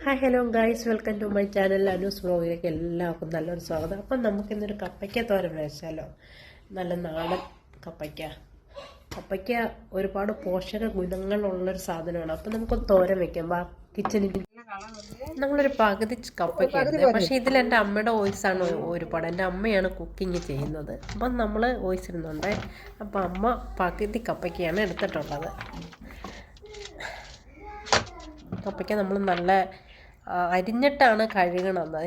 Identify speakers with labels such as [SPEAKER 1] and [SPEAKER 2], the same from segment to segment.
[SPEAKER 1] Hi hello guys, welcome to my channel Anu's വ്ലോഗിലേക്ക് എല്ലാവർക്കും നല്ലൊരു സ്വാഗതം. അപ്പം നമുക്കിന്നൊരു കപ്പയ്ക്ക തോരൻ വെച്ചാലോ. നല്ല നാടൻ കപ്പയ്ക്ക ഒരുപാട് പോഷക ഗുണങ്ങളുള്ളൊരു സാധനമാണ്. അപ്പം നമുക്കൊന്ന് തോരൻ വെക്കാം. കിച്ചണിൽ നമ്മളൊരു പകുതി കപ്പയ്ക്ക എടുത്തത്. പക്ഷേ ഇതിൽ എൻ്റെ അമ്മയുടെ വോയിസാണ് ഒരുപാട്. എൻ്റെ അമ്മയാണ് കുക്കിംഗ് ചെയ്യുന്നത്. അപ്പം നമ്മൾ വോയിസ് ഇടുന്നുണ്ട്. അപ്പം അമ്മ പകുതി കപ്പയ്ക്കയാണ് എടുത്തിട്ടുള്ളത്. കപ്പയ്ക്ക നമ്മൾ നല്ല അരിഞ്ഞിട്ടാണ് കഴുകണത്.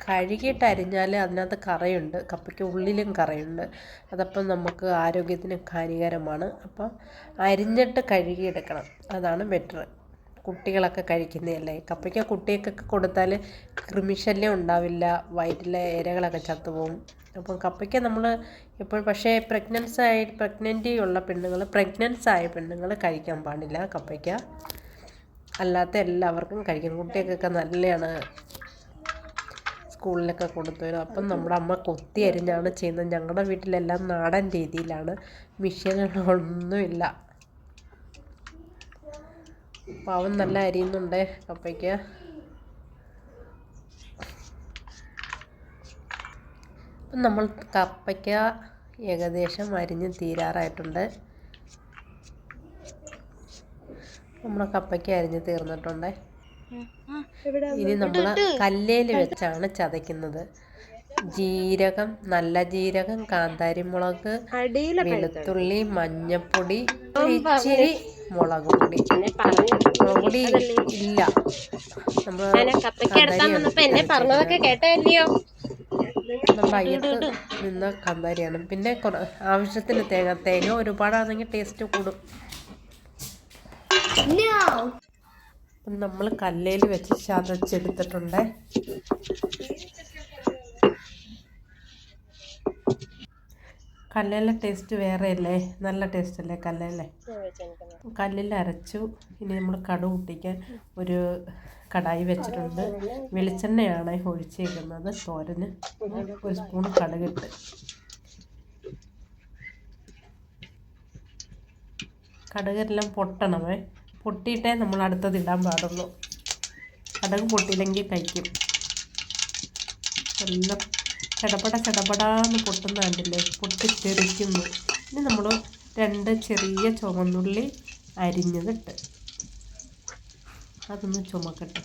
[SPEAKER 1] കഴുകിയിട്ട് അരിഞ്ഞാൽ അതിനകത്ത് കറയുണ്ട്, കപ്പയ്ക്ക് ഉള്ളിലും കറയുണ്ട്. അതപ്പം നമുക്ക് ആരോഗ്യത്തിന് ഹാനികരമാണ്. അപ്പം അരിഞ്ഞിട്ട് കഴുകിയെടുക്കണം, അതാണ് ബെറ്റർ. കുട്ടികളൊക്കെ കഴിക്കുന്നതല്ലേ. കപ്പയ്ക്ക കുട്ടികൾക്കൊക്കെ കൊടുത്താൽ കൃമിശല്യം ഉണ്ടാവില്ല, വയറ്റിലെ ഇരകളൊക്കെ ചത്തുപോകും. അപ്പം കപ്പയ്ക്ക നമ്മൾ എപ്പോഴും, പക്ഷേ പ്രഗ്നൻസ് ആയ പെണ്ണുങ്ങൾ കഴിക്കാൻ പാടില്ല കപ്പയ്ക്ക. അല്ലാത്ത എല്ലാവർക്കും കഴിക്കണം. കുട്ടികൾക്കൊക്കെ നല്ലതാണ്, സ്കൂളിലൊക്കെ കൊടുത്തുവരും. അപ്പം നമ്മുടെ അമ്മ കൊത്തി അരിഞ്ഞാണ് ചെയ്യുന്നത്. ഞങ്ങളുടെ വീട്ടിലെല്ലാം നാടൻ രീതിയിലാണ്, മിഷ്യനുകളൊന്നുമില്ല. പാവം നല്ല അരിയുന്നുണ്ട് കപ്പയ്ക്ക്. അപ്പം നമ്മൾ കപ്പയ്ക്ക ഏകദേശം അരിഞ്ഞ് തീരാറായിട്ടുണ്ട്. നമ്മുടെ കപ്പയ്ക്ക അരിഞ്ഞ് തീർന്നിട്ടുണ്ട്. ഇനി നമ്മൾ കല്ലേൽ വെച്ചാണ് ചതയ്ക്കുന്നത്. ജീരകം, നല്ല ജീരകം, കാന്താരിമുളക്, വെളുത്തുള്ളി, മഞ്ഞപ്പൊടി, ഇച്ചിരി മുളക് പൊടി ഇല്ല. നമ്മൾ നമ്മുടെ അയ്യത്ത് നിന്ന കാന്താരിയാണ്. പിന്നെ ആവശ്യത്തിന് തേങ്ങ ഒരുപാടാണെങ്കിൽ ടേസ്റ്റ് കൂടും. നമ്മൾ കല്ലേൽ വെച്ച് ചതച്ചെടുത്തിട്ടുണ്ട്. കല്ലേലെ ടേസ്റ്റ് വേറെ അല്ലേ, നല്ല ടേസ്റ്റ് അല്ലേ കല്ലേലെ. കല്ലിൽ അരച്ചു. ഇനി നമ്മൾ കടുക് പൊട്ടിക്കാൻ ഒരു കടായി വെച്ചിട്ടുണ്ട്. വെളിച്ചെണ്ണയാണ് ഒഴിച്ചേക്കുന്നത് തോരന്. ഒരു സ്പൂൺ കടുകിട്ട്, കടുകെല്ലാം പൊട്ടണമേ. പൊട്ടിയിട്ടേ നമ്മൾ അടുത്തത് ഇടാൻ പാടുള്ളൂ. കടുക് പൊട്ടിയില്ലെങ്കിൽ കഴിക്കും. എല്ലാം ചടപടാന്ന് പൊട്ടുന്ന കണ്ടില്ലേ, പൊട്ടിത്തെറിക്കുന്നു. ഇനി നമ്മൾ 2 ചെറിയ ചുവന്നുള്ളി അരിഞ്ഞതിട്ട് അതൊന്ന് ചുമക്കട്ടെ.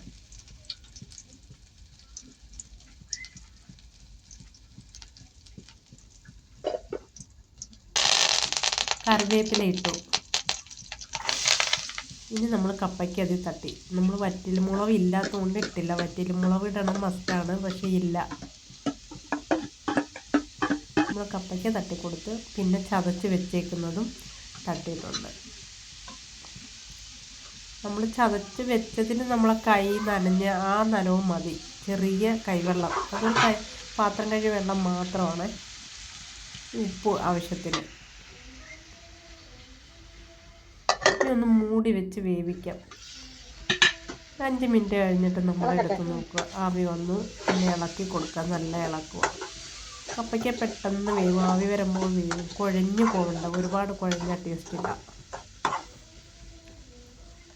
[SPEAKER 1] കറിവേപ്പില ഇട്ടു. ഇനി നമ്മൾ കപ്പയ്ക്ക് അതിൽ തട്ടി. നമ്മൾ വറ്റൽമുളക് ഇല്ലാത്തതുകൊണ്ട് ഇട്ടില്ല. വറ്റൽമുളക് ഇടണം മസ്റ്റാണ്, പക്ഷേ ഇല്ല. നമ്മൾ കപ്പയ്ക്ക് തട്ടിക്കൊടുത്ത് പിന്നെ ചതച്ച് വെച്ചേക്കുന്നതും തട്ടിയിട്ടുണ്ട്. നമ്മൾ ചതച്ച് വെച്ചതിന് നമ്മളെ കൈ നനഞ്ഞ് ആ നനവും മതി. ചെറിയ കൈവെള്ളം, അതൊരു പാത്രം കഴുകിയ വെള്ളം മാത്രമാണ്. ഉപ്പ് ആവശ്യത്തിന്. ഒന്ന് മൂടി വെച്ച് വേവിക്കാം. 5 മിനിറ്റ് കഴിഞ്ഞിട്ട് നമ്മൾ എടുത്ത് നോക്കുക. ആവി വന്നു. പിന്നെ ഇളക്കി കൊടുക്കുക, നല്ല ഇളക്കുക. കപ്പയ്ക്ക് പെട്ടെന്ന് വേവും. ആവി വരുമ്പോൾ വേവും. കുഴഞ്ഞു പോകണ്ട, ഒരുപാട് കുഴഞ്ഞ ടേസ്റ്റ് ഇല്ല.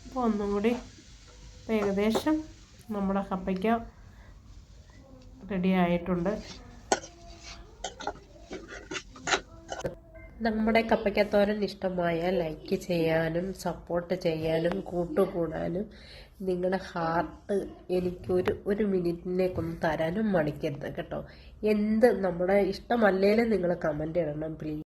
[SPEAKER 1] അപ്പോൾ ഒന്നും കൂടി. ഏകദേശം നമ്മുടെ കപ്പയ്ക്ക റെഡി ആയിട്ടുണ്ട്. നമ്മുടെ കപ്പയ്ക്കത്തോരൻ ഇഷ്ടമായാൽ ലൈക്ക് ചെയ്യാനും സപ്പോർട്ട് ചെയ്യാനും കൂട്ടുകൂടാനും നിങ്ങളുടെ ഹാർട്ട് എനിക്ക് ഒരു മിനിറ്റിനേക്കൊന്ന് തരാനും മടിക്കരുത് കേട്ടോ. നമ്മുടെ ഇഷ്ടമല്ലേലും നിങ്ങൾ കമൻ്റ് ഇടണം പ്ലീസ്.